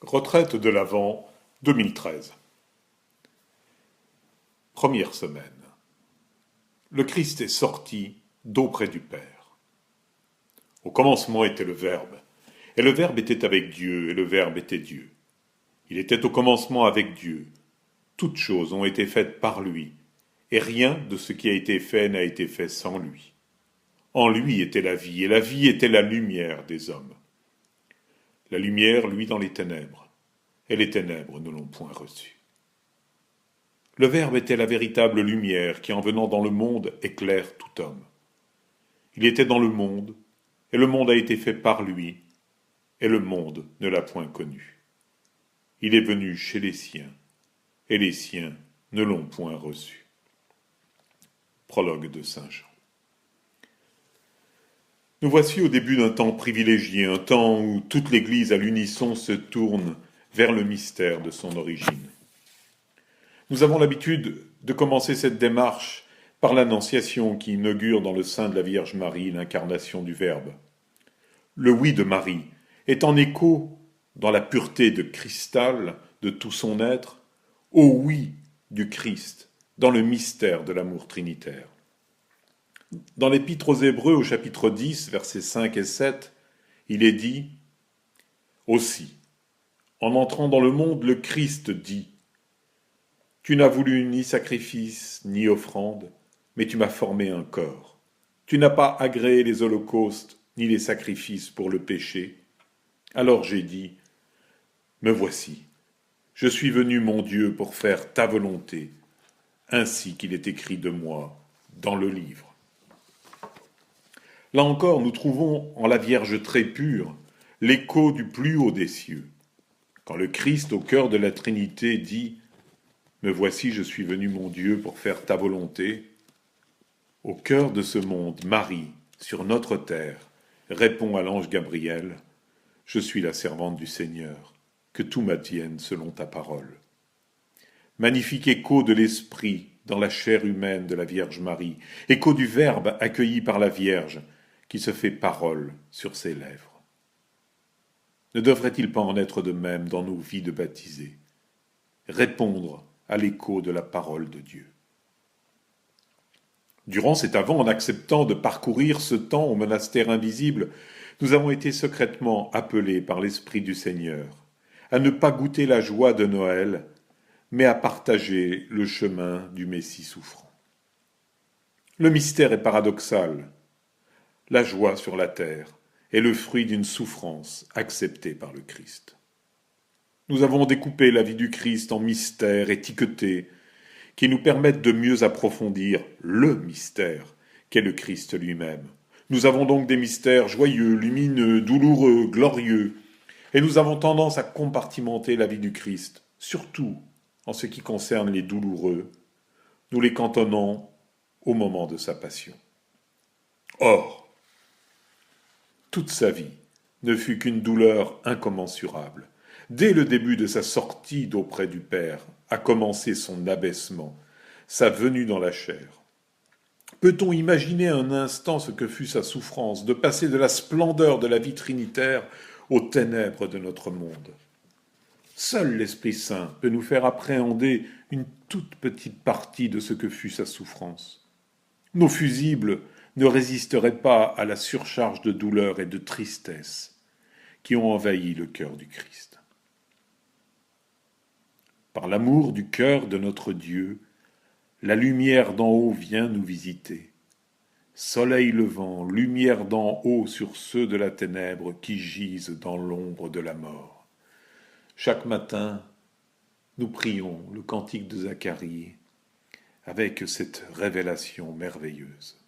Retraite de l'Avent 2013. Première semaine. Le Christ est sorti d'auprès du Père. Au commencement était le Verbe, et le Verbe était avec Dieu, et le Verbe était Dieu. Il était au commencement avec Dieu. Toutes choses ont été faites par lui, et rien de ce qui a été fait n'a été fait sans lui. En lui était la vie, et la vie était la lumière des hommes. La lumière luit dans les ténèbres, et les ténèbres ne l'ont point reçue. Le Verbe était la véritable lumière qui, en venant dans le monde, éclaire tout homme. Il était dans le monde, et le monde a été fait par lui, et le monde ne l'a point connu. Il est venu chez les siens, et les siens ne l'ont point reçu. Prologue de Saint Jean. Nous voici au début d'un temps privilégié, un temps où toute l'Église à l'unisson se tourne vers le mystère de son origine. Nous avons l'habitude de commencer cette démarche par l'Annonciation qui inaugure dans le sein de la Vierge Marie l'incarnation du Verbe. Le oui de Marie est en écho, dans la pureté de cristal de tout son être, au oui du Christ, dans le mystère de l'amour trinitaire. Dans l'Épître aux Hébreux, au chapitre 10, versets 5 et 7, il est dit « Aussi, en entrant dans le monde, le Christ dit « Tu n'as voulu ni sacrifice, ni offrande, mais tu m'as formé un corps. Tu n'as pas agréé les holocaustes, ni les sacrifices pour le péché. Alors j'ai dit « Me voici, je suis venu, mon Dieu, pour faire ta volonté, ainsi qu'il est écrit de moi dans le livre. » Là encore, nous trouvons en la Vierge très pure l'écho du plus haut des cieux. Quand le Christ, au cœur de la Trinité, dit « Me voici, je suis venu, mon Dieu, pour faire ta volonté », au cœur de ce monde, Marie, sur notre terre, répond à l'ange Gabriel « Je suis la servante du Seigneur, que tout m'advienne selon ta parole. » Magnifique écho de l'Esprit dans la chair humaine de la Vierge Marie, écho du Verbe accueilli par la Vierge, qui se fait parole sur ses lèvres. Ne devrait-il pas en être de même dans nos vies de baptisés? Répondre à l'écho de la parole de Dieu. Durant cet Avent, en acceptant de parcourir ce temps au monastère invisible, nous avons été secrètement appelés par l'Esprit du Seigneur à ne pas goûter la joie de Noël, mais à partager le chemin du Messie souffrant. Le mystère est paradoxal. La joie sur la terre est le fruit d'une souffrance acceptée par le Christ. Nous avons découpé la vie du Christ en mystères étiquetés qui nous permettent de mieux approfondir le mystère qu'est le Christ lui-même. Nous avons donc des mystères joyeux, lumineux, douloureux, glorieux, et nous avons tendance à compartimenter la vie du Christ, surtout en ce qui concerne les douloureux. Nous les cantonnons au moment de sa passion. Or, toute sa vie ne fut qu'une douleur incommensurable. Dès le début de sa sortie d'auprès du Père a commencé son abaissement, sa venue dans la chair. Peut-on imaginer un instant ce que fut sa souffrance, de passer de la splendeur de la vie trinitaire aux ténèbres de notre monde? Seul l'Esprit Saint peut nous faire appréhender une toute petite partie de ce que fut sa souffrance. Nos fusibles ne résisteraient pas à la surcharge de douleur et de tristesse qui ont envahi le cœur du Christ. Par l'amour du cœur de notre Dieu, la lumière d'en haut vient nous visiter. Soleil levant, lumière d'en haut sur ceux de la ténèbre qui gisent dans l'ombre de la mort. Chaque matin, nous prions le cantique de Zacharie avec cette révélation merveilleuse.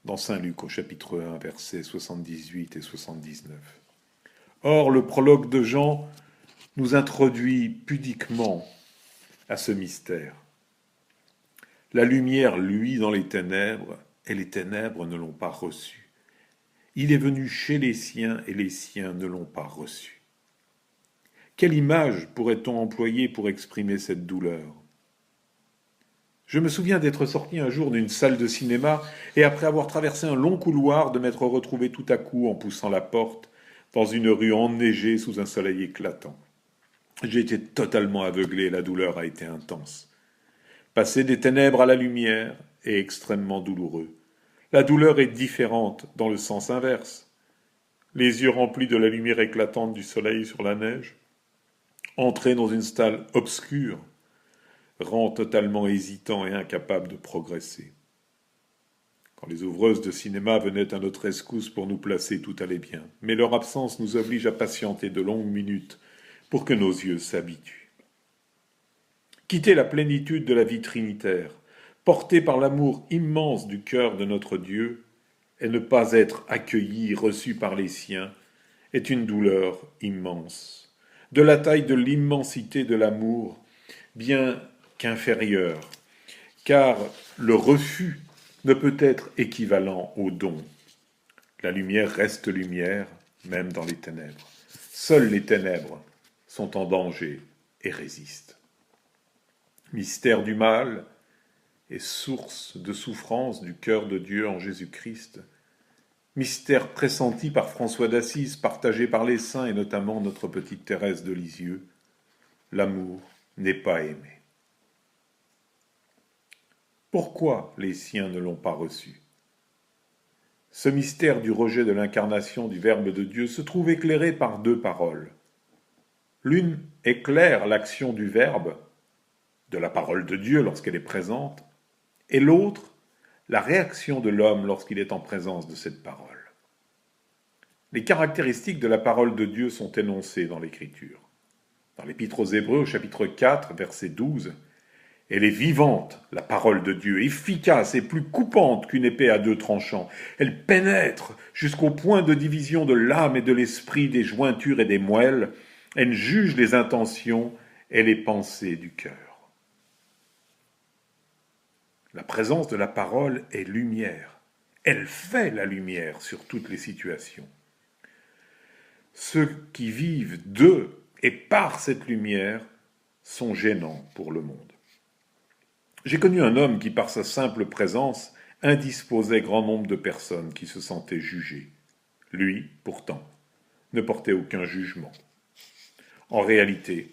Dans Saint Luc au chapitre 1, versets 78 et 79. Or, le prologue de Jean nous introduit pudiquement à ce mystère. La lumière luit dans les ténèbres, et les ténèbres ne l'ont pas reçu. Il est venu chez les siens, et les siens ne l'ont pas reçu. Quelle image pourrait-on employer pour exprimer cette douleur ? Je me souviens d'être sorti un jour d'une salle de cinéma et après avoir traversé un long couloir, de m'être retrouvé tout à coup en poussant la porte dans une rue enneigée sous un soleil éclatant. J'ai été totalement aveuglé, la douleur a été intense. Passer des ténèbres à la lumière est extrêmement douloureux. La douleur est différente dans le sens inverse. Les yeux remplis de la lumière éclatante du soleil sur la neige, entrer dans une salle obscure, rend totalement hésitant et incapable de progresser. Quand les ouvreuses de cinéma venaient à notre rescousse pour nous placer, tout allait bien. Mais leur absence nous oblige à patienter de longues minutes pour que nos yeux s'habituent. Quitter la plénitude de la vie trinitaire, portée par l'amour immense du cœur de notre Dieu, et ne pas être accueilli, reçu par les siens, est une douleur immense, de la taille de l'immensité de l'amour, bien qu'inférieure, car le refus ne peut être équivalent au don. La lumière reste lumière, même dans les ténèbres. Seules les ténèbres sont en danger et résistent. Mystère du mal et source de souffrance du cœur de Dieu en Jésus-Christ. Mystère pressenti par François d'Assise, partagé par les saints et notamment notre petite Thérèse de Lisieux. L'amour n'est pas aimé. Pourquoi les siens ne l'ont pas reçu? Ce mystère du rejet de l'incarnation du Verbe de Dieu se trouve éclairé par deux paroles. L'une éclaire l'action du Verbe, de la parole de Dieu lorsqu'elle est présente, et l'autre, la réaction de l'homme lorsqu'il est en présence de cette parole. Les caractéristiques de la parole de Dieu sont énoncées dans l'Écriture. Dans l'Épître aux Hébreux, au chapitre 4, verset 12, « Elle est vivante, la parole de Dieu, efficace et plus coupante qu'une épée à deux tranchants. Elle pénètre jusqu'au point de division de l'âme et de l'esprit, des jointures et des moelles. Elle juge les intentions et les pensées du cœur. » La présence de la parole est lumière. Elle fait la lumière sur toutes les situations. Ceux qui vivent de et par cette lumière sont gênants pour le monde. J'ai connu un homme qui, par sa simple présence, indisposait grand nombre de personnes qui se sentaient jugées. Lui, pourtant, ne portait aucun jugement. En réalité,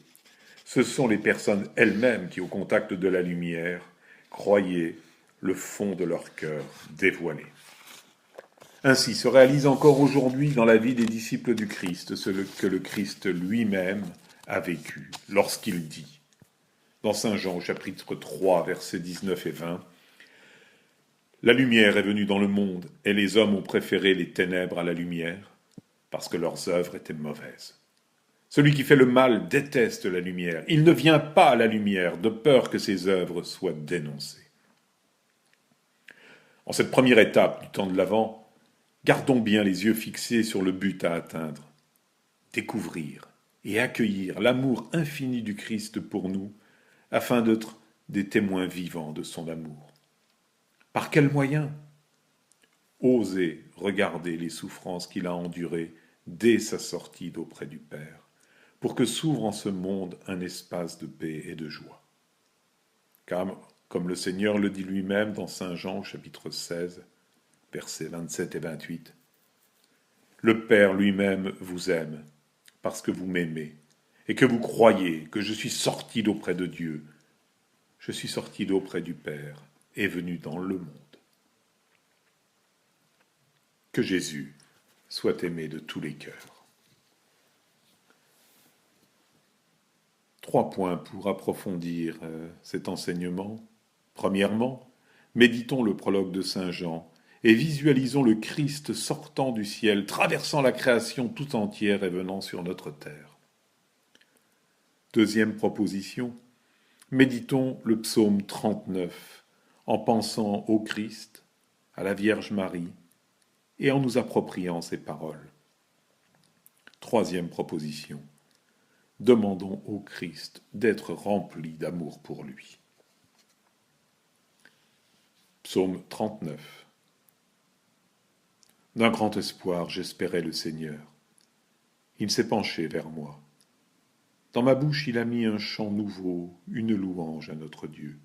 ce sont les personnes elles-mêmes qui, au contact de la lumière, croyaient le fond de leur cœur dévoilé. Ainsi se réalise encore aujourd'hui dans la vie des disciples du Christ ce que le Christ lui-même a vécu lorsqu'il dit, dans Saint Jean au chapitre 3, versets 19 et 20, « La lumière est venue dans le monde, et les hommes ont préféré les ténèbres à la lumière, parce que leurs œuvres étaient mauvaises. Celui qui fait le mal déteste la lumière. Il ne vient pas à la lumière, de peur que ses œuvres soient dénoncées. » En cette première étape du temps de l'Avent, gardons bien les yeux fixés sur le but à atteindre. Découvrir et accueillir l'amour infini du Christ pour nous, afin d'être des témoins vivants de son amour. Par quels moyens? Oser regarder les souffrances qu'il a endurées dès sa sortie d'auprès du Père, pour que s'ouvre en ce monde un espace de paix et de joie. Car, comme le Seigneur le dit lui-même dans Saint Jean, chapitre 16, versets 27 et 28, « Le Père lui-même vous aime, parce que vous m'aimez, et que vous croyez que je suis sorti d'auprès de Dieu. Je suis sorti d'auprès du Père et venu dans le monde. » Que Jésus soit aimé de tous les cœurs. 3 points pour approfondir cet enseignement. Premièrement, méditons le prologue de Saint Jean et visualisons le Christ sortant du ciel, traversant la création tout entière et venant sur notre terre. Deuxième proposition, méditons le psaume 39 en pensant au Christ, à la Vierge Marie et en nous appropriant ses paroles. Troisième proposition, demandons au Christ d'être rempli d'amour pour lui. Psaume 39. D'un grand espoir, j'espérais le Seigneur. Il s'est penché vers moi. Dans ma bouche, il a mis un chant nouveau, une louange à notre Dieu.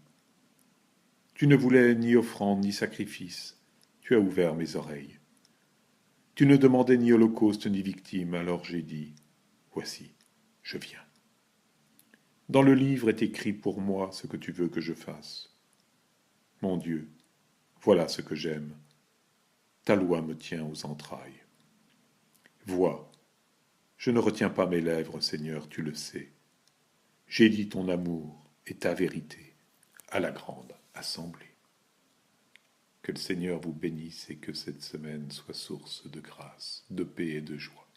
Tu ne voulais ni offrande ni sacrifice, tu as ouvert mes oreilles. Tu ne demandais ni holocauste ni victime, alors j'ai dit, voici, je viens. Dans le livre est écrit pour moi ce que tu veux que je fasse. Mon Dieu, voilà ce que j'aime. Ta loi me tient aux entrailles. Vois, je ne retiens pas mes lèvres, Seigneur, tu le sais. J'ai dit ton amour et ta vérité à la grande assemblée. Que le Seigneur vous bénisse et que cette semaine soit source de grâce, de paix et de joie.